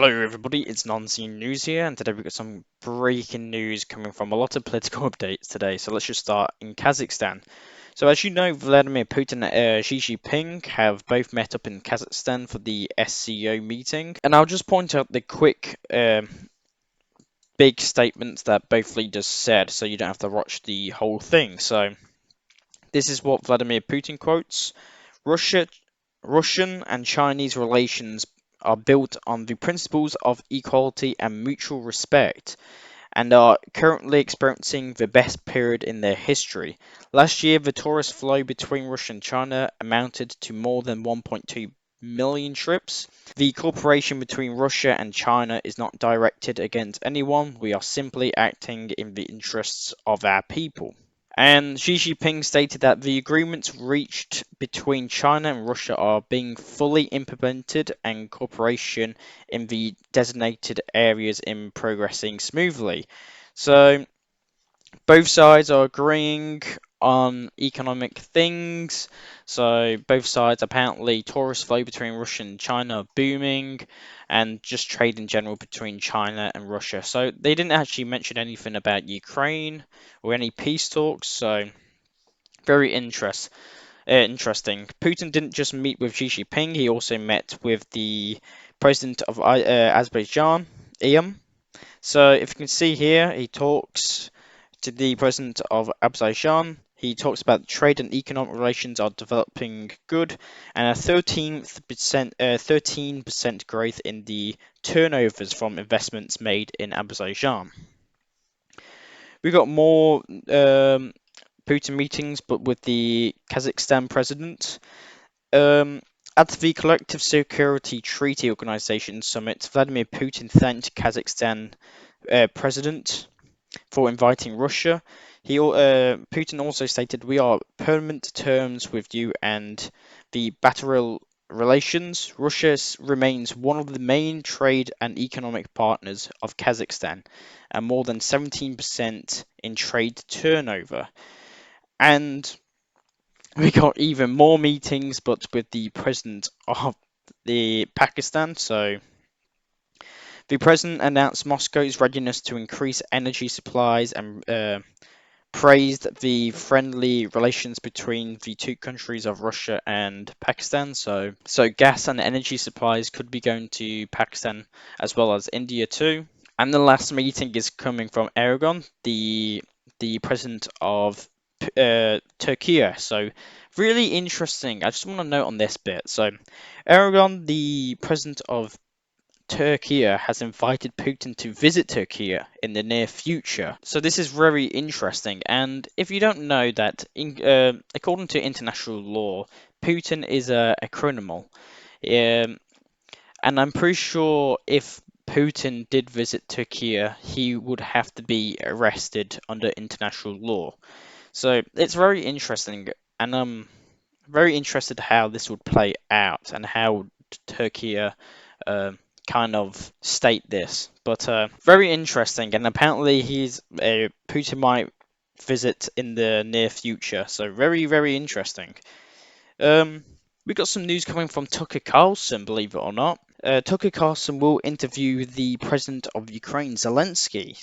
Hello everybody, it's Non-Scene News here, and today we've got some breaking news coming from a lot of political updates today. So let's just start in Kazakhstan. So as you know, Vladimir Putin and Xi Jinping have both met up in Kazakhstan for the SCO meeting. And I'll just point out the quick big statements that both leaders said, so you don't have to watch the whole thing. So this is what Vladimir Putin quotes. Russian and Chinese relations are built on the principles of equality and mutual respect, and are currently experiencing the best period in their history. Last year, the tourist flow between Russia and China amounted to more than 1.2 million trips. The cooperation between Russia and China is not directed against anyone. We are simply acting in the interests of our people. And Xi Jinping stated that the agreements reached between China and Russia are being fully implemented and cooperation in the designated areas in progressing smoothly. So both sides are agreeing on economic things. So both sides apparently tourist flow between Russia and China are booming, and just trade in general between China and Russia. So they didn't actually mention anything about Ukraine or any peace talks. So very interesting. Putin didn't just meet with Xi Jinping; he also met with the president of Azerbaijan, Iyam. So if you can see here, he talks to the president of Azerbaijan. He talks about trade and economic relations are developing good, and a 13% growth in the turnovers from investments made in Azerbaijan. We got more Putin meetings, but with the Kazakhstan president. Um, at the Collective Security Treaty Organization summit, Vladimir Putin thanked Kazakhstan president for inviting Russia. Putin also stated, "We are permanent terms with you and the bilateral relations. Russia remains one of the main trade and economic partners of Kazakhstan, and more than 17% in trade turnover." And we got even more meetings, but with the president of the Pakistan. So the president announced Moscow's readiness to increase energy supplies and praised the friendly relations between the two countries of Russia and Pakistan. So gas and energy supplies could be going to Pakistan as well as India too. And the last meeting is coming from Erdogan, the president of Turkey. So really interesting. I just want to note on this bit. So Erdogan, the president of Turkey, has invited Putin to visit Turkey in the near future. So this is very interesting. And if you don't know that, according to international law, Putin is a criminal. Um, and I'm pretty sure if Putin did visit Turkey, he would have to be arrested under international law. So it's very interesting, and I'm very interested how this would play out and how Turkey kind of state this. But very interesting, and apparently Putin might visit in the near future. So very interesting. Um, we got some news coming from Tucker Carlson, believe it or not. Tucker Carlson will interview the president of Ukraine, Zelensky.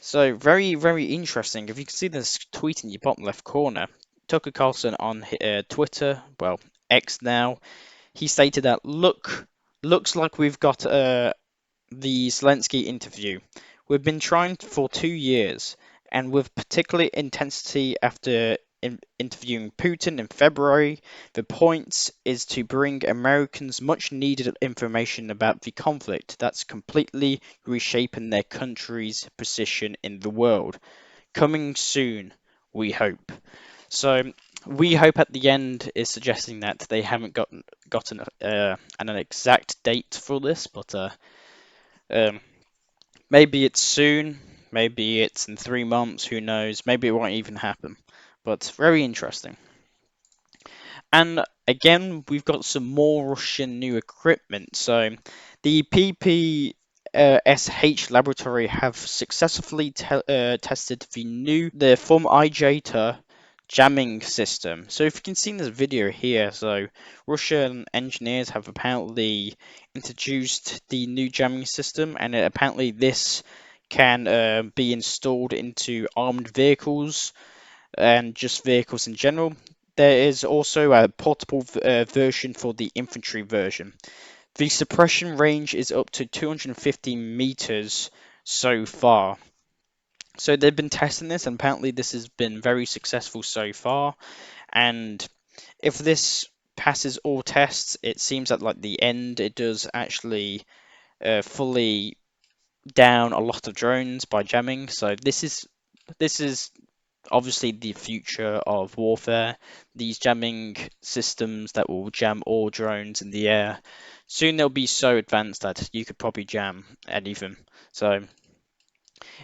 So very interesting. If you can see this tweet in your bottom left corner, Tucker Carlson on Twitter, well X now, he stated that looks like we've got the Zelensky interview. We've been trying for 2 years, and with particular intensity after interviewing Putin in February. The point is to bring Americans much needed information about the conflict that's completely reshaping their country's position in the world. Coming soon, we hope. So we hope at the end is suggesting that they haven't gotten an exact date for this, but um, maybe it's soon, maybe it's in 3 months, who knows? Maybe it won't even happen. But very interesting. And again, we've got some more Russian new equipment. So the PPSH laboratory have successfully tested the form IJTA jamming system. So if you can see in this video here, so Russian engineers have apparently introduced the new jamming system, and apparently this can be installed into armored vehicles and just vehicles in general. There is also a portable version for the infantry version. The suppression range is up to 250 meters so far. So they've been testing this, and apparently this has been very successful so far. And if this passes all tests, it seems at like the end it does actually fully down a lot of drones by jamming. So this is obviously the future of warfare. These jamming systems that will jam all drones in the air. Soon they'll be so advanced that you could probably jam anything. So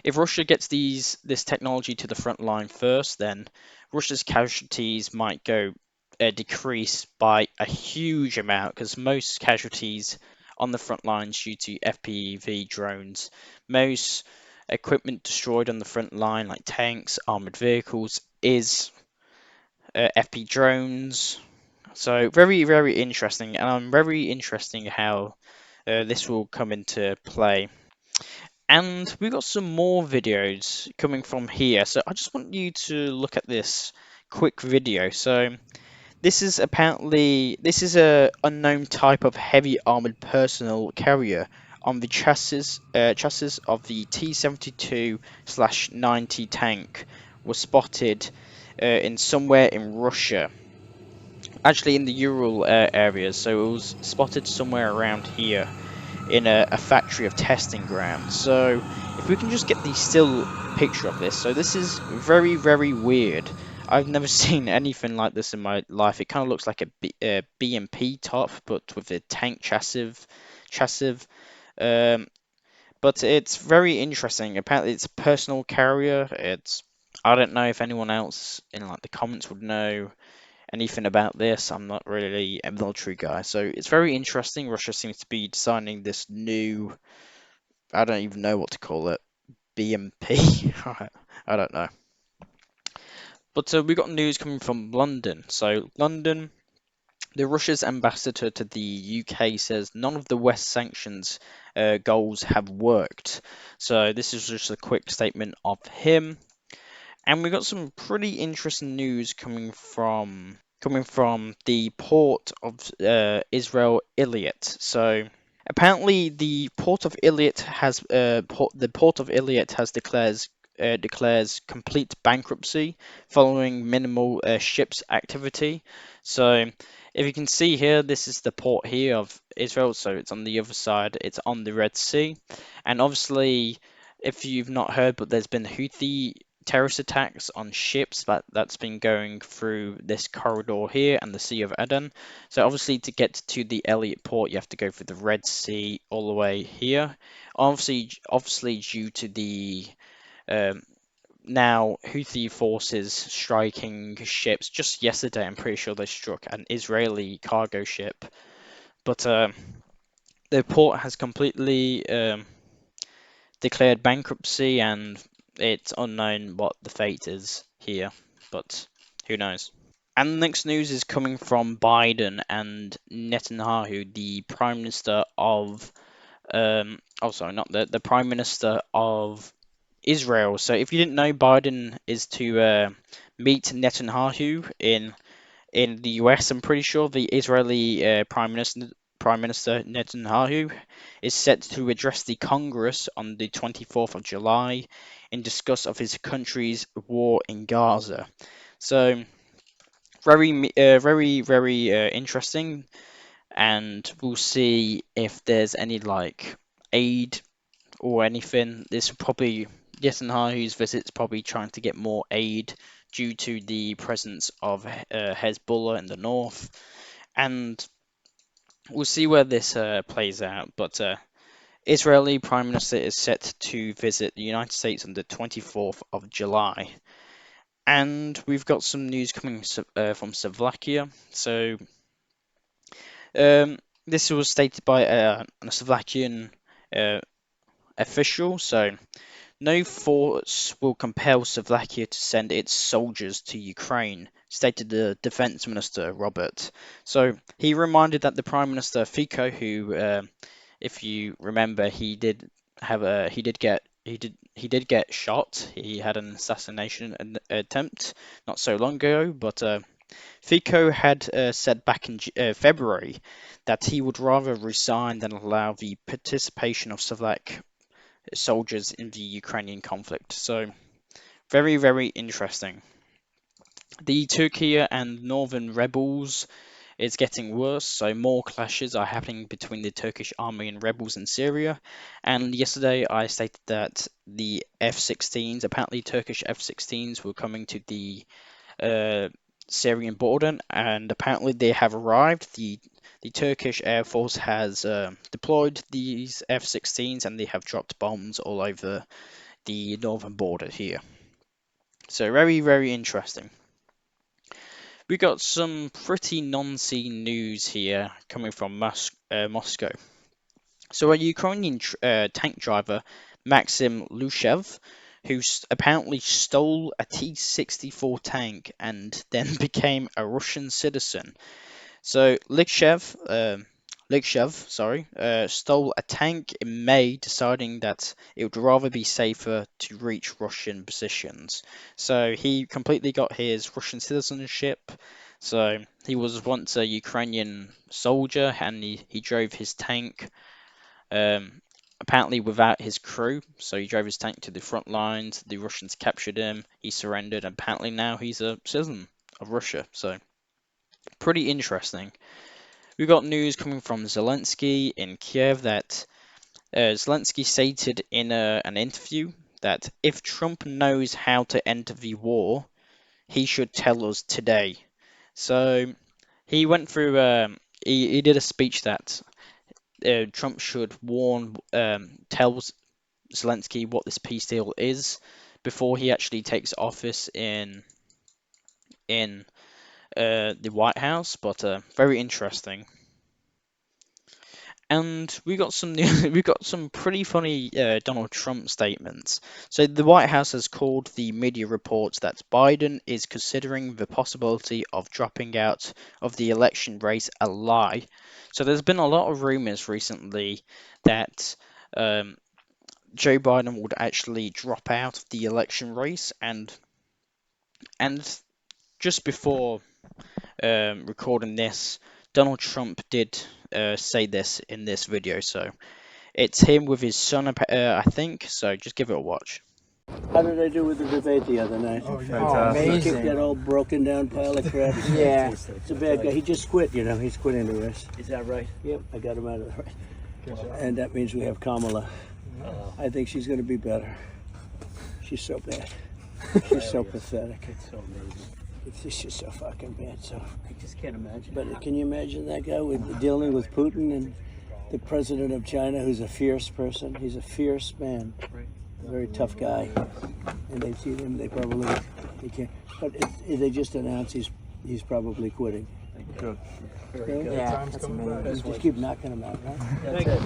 if Russia gets this technology to the front line first, then Russia's casualties might go decrease by a huge amount, because most casualties on the front lines due to FPV drones. Most equipment destroyed on the front line, like tanks, armored vehicles, is FP drones. So very, very interesting, and I'm very interesting how this will come into play. And we've got some more videos coming from here. So I just want you to look at this quick video. So this is a unknown type of heavy armored personnel carrier on the chassis of the T-72/90 tank was spotted in somewhere in Russia. Actually in the Ural areas. So it was spotted somewhere around here in a factory of testing grounds. So if we can just get the still picture of this. So this is very, very weird. I've never seen anything like this in my life. It kind of looks like a BMP top, but with a tank chassis. Um, but it's very interesting. Apparently it's a personal carrier. I don't know if anyone else in like the comments would know anything about this. I'm not really a military guy, so it's very interesting. Russia seems to be designing this new, I don't even know what to call it, BMP. I don't know. But we got news coming from London. So London, the Russia's ambassador to the UK says none of the West sanctions goals have worked. So this is just a quick statement of him. And we got some pretty interesting news coming from the port of Israel Iliad. So apparently the port of Iliad has the port of Iliad has declares complete bankruptcy following minimal ships activity. So if you can see here, this is the port here of Israel. So it's on the other side. It's on the Red Sea, and obviously, if you've not heard, but there's been Houthi terrorist attacks on ships that's been going through this corridor here and the Sea of Aden. So obviously to get to the Elliott port, you have to go through the Red Sea all the way here. Obviously due to the um, now Houthi forces striking ships. Just yesterday, I'm pretty sure they struck an Israeli cargo ship, but the port has completely declared bankruptcy, and it's unknown what the fate is here, but who knows. And the next news is coming from Biden and Netanyahu, the Prime Minister of, oh sorry, not the Prime Minister of Israel. So if you didn't know, Biden is to meet Netanyahu in the US. I'm pretty sure the Israeli Prime Minister Netanyahu is set to address the Congress on the 24th of July in discuss of his country's war in Gaza. So very interesting, and we'll see if there's any like aid or anything. This will probably Netanyahu's visit's probably trying to get more aid due to the presence of Hezbollah in the north, and we'll see where this plays out. But Israeli Prime Minister is set to visit the United States on the 24th of July. And we've got some news coming from Slovakia. So this was stated by a Slovakian uh, official. So No force will compel Slovakia to send its soldiers to Ukraine, stated the defense minister Robert. So he reminded that the Prime Minister Fico, who, if you remember, he did get shot. He had an assassination attempt not so long ago, but Fico had said back in February that he would rather resign than allow the participation of Slovak soldiers in the Ukrainian conflict. So very, very interesting. The Turkey and northern rebels is getting worse, so more clashes are happening between the Turkish army and rebels in Syria. And yesterday I stated that the F-16s, apparently Turkish F-16s, were coming to the uh, Syrian border, and apparently they have arrived. The Turkish Air Force has deployed these F-16s, and they have dropped bombs all over the northern border here. So very, very interesting. We got some pretty non-scene news here coming from Moscow. So a Ukrainian tank driver, Maxim Lushev, who apparently stole a T-64 tank and then became a Russian citizen. So Likshev, stole a tank in May, deciding that it would rather be safer to reach Russian positions. So he completely got his Russian citizenship. So he was once a Ukrainian soldier, and he drove his tank, apparently without his crew. So he drove his tank to the front lines. The Russians captured him. He surrendered, and apparently now he's a citizen of Russia. So pretty interesting. We got news coming from Zelensky in Kiev that Zelensky stated in an interview that if Trump knows how to end the war, he should tell us today. So he went through, he did a speech that Trump should tell Zelensky what this peace deal is before he actually takes office in the White House. But very interesting. And we got some we got some pretty funny Donald Trump statements. So the White House has called the media reports that Biden is considering the possibility of dropping out of the election race a lie. So there's been a lot of rumors recently that Joe Biden would actually drop out of the election race, and just before recording this, Donald Trump did say this in this video. So it's him with his son, I think. So just give it a watch. How did I do with the debate the other night? Oh, He fantastic. kicked that old broken down pile of crap. Yeah. It's a bad guy. He just quit, you know. He's quitting the race. Is that right? Yep, I got him out of the race. Good job. And that means we have Kamala. I think she's going to be better. She's so bad. She's so pathetic. It's so amazing. It's just so fucking bad. So, I just can't imagine. but can you imagine that guy dealing with Putin and the president of China, who's a fierce person? He's a fierce man, a very tough guy. And they see him, they probably he can't. But they just announced he's probably quitting. Good. Okay? Yeah, Time's that's coming back. amazing. Just keep knocking him out, right? That's it.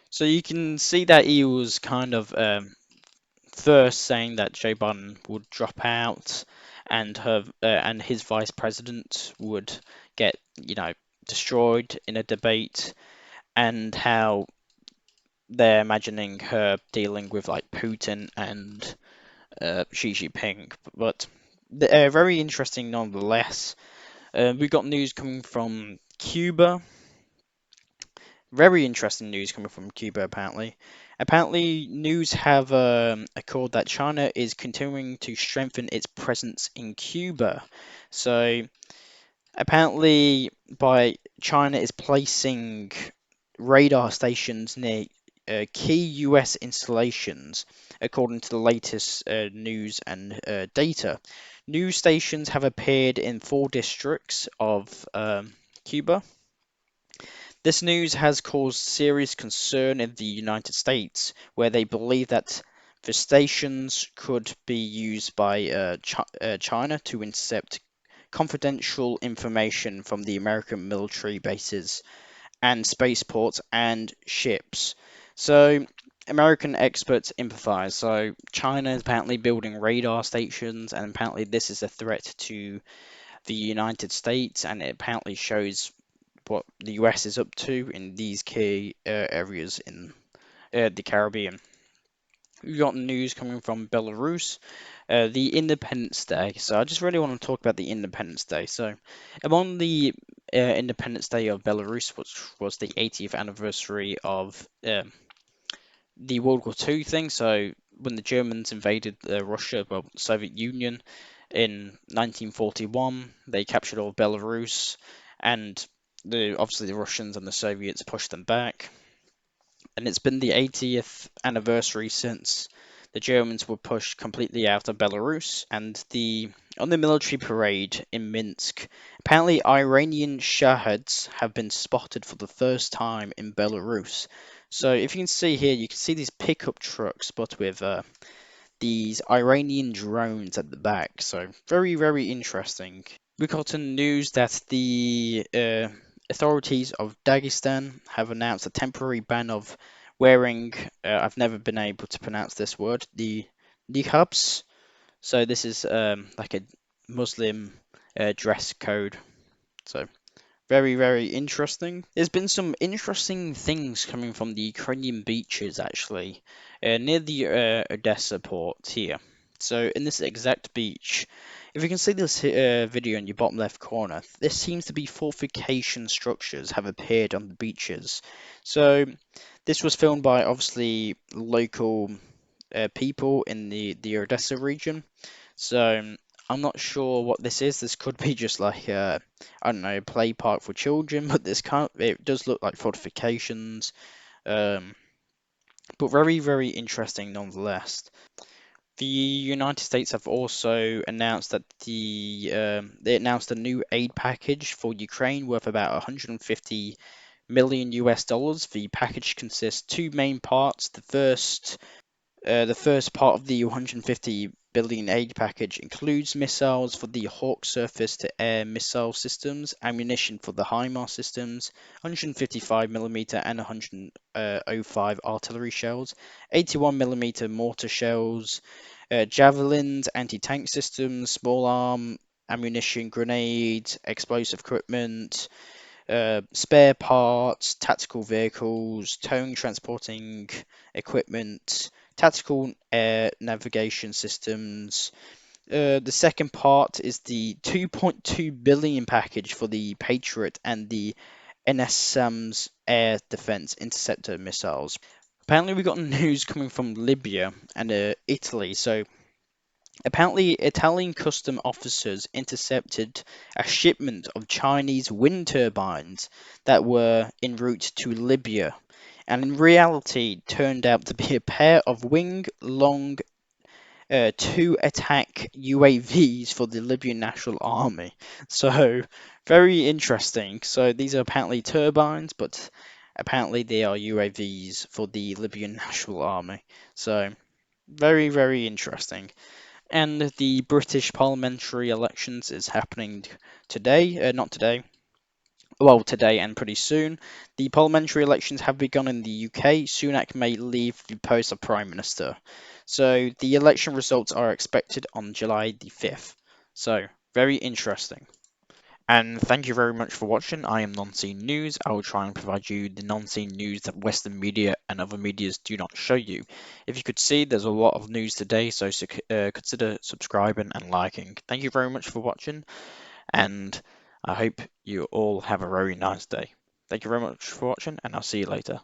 So you can see that he was kind of first saying that Joe Biden would drop out, and his vice president would get destroyed in a debate, and how they're imagining her dealing with like Putin and Xi Jinping. But very interesting nonetheless. We got news coming from Cuba. Very interesting news coming from Cuba, apparently. Apparently, news have occurred that China is continuing to strengthen its presence in Cuba. So, apparently, China is placing radar stations near key US installations, according to the latest news and data. News stations have appeared in 4 districts of Cuba. This news has caused serious concern in the United States, where they believe that the stations could be used by China to intercept confidential information from the American military bases and spaceports and ships. So American experts empathize. So China is apparently building radar stations, and apparently this is a threat to the United States, and it apparently shows what the US is up to in these key areas in the Caribbean. We've got news coming from Belarus, the Independence Day. So I just really want to talk about the Independence Day. So among the Independence Day of Belarus, which was the 80th anniversary of the World War II thing. So when the Germans invaded Russia, well, Soviet Union in 1941, they captured all of Belarus, and obviously the Russians and the Soviets pushed them back. And it's been the 80th anniversary since the Germans were pushed completely out of Belarus. And the on the military parade in Minsk, apparently Iranian Shaheeds have been spotted for the first time in Belarus. So if you can see here, you can see these pickup trucks, but with these Iranian drones at the back. So very, very interesting. We got in news that the authorities of Dagestan have announced a temporary ban of wearing, I've never been able to pronounce this word, the niqabs. So this is like a Muslim dress code. So very, very interesting. There's been some interesting things coming from the Ukrainian beaches, actually, near the Odessa port here. So, in this exact beach, if you can see this video in your bottom left corner, there seems to be fortification structures have appeared on the beaches. So, this was filmed by obviously local people in the Odessa region. So I'm not sure what this is. This could be just like I don't know, a play park for children, but this can't. It does look like fortifications, um, but very very interesting nonetheless. The United States have also announced that they announced a new aid package for Ukraine worth about 150 million US dollars. The package consists two main parts. The first part of the 150 billion aid package includes missiles for the Hawk surface-to-air missile systems, ammunition for the HIMARS systems, 155mm and 105 artillery shells, 81mm mortar shells, javelins, anti-tank systems, small arm ammunition, grenades, explosive equipment, spare parts, tactical vehicles, towing, transporting equipment, tactical air navigation systems. The second part is the 2.2 billion package for the Patriot and the NSAMS air defense interceptor missiles. Apparently, we got news coming from Libya and Italy. So apparently, Italian custom officers intercepted a shipment of Chinese wind turbines that were en route to Libya, and in reality turned out to be a pair of wing-long two-attack UAVs for the Libyan National Army. So, very interesting. So, these are apparently turbines, but apparently they are UAVs for the Libyan National Army. So, very, very interesting. And the British parliamentary elections is happening today, not today, well, today and pretty soon. The parliamentary elections have begun in the UK. Sunak may leave the post of Prime Minister. So the election results are expected on July the 5th. So, very interesting. And thank you very much for watching. I am Non-Scene News. I will try and provide you the non-scene news that Western media and other medias do not show you. If you could see, there's a lot of news today, so consider subscribing and liking. Thank you very much for watching, and I hope you all have a very nice day. Thank you very much for watching, and I'll see you later.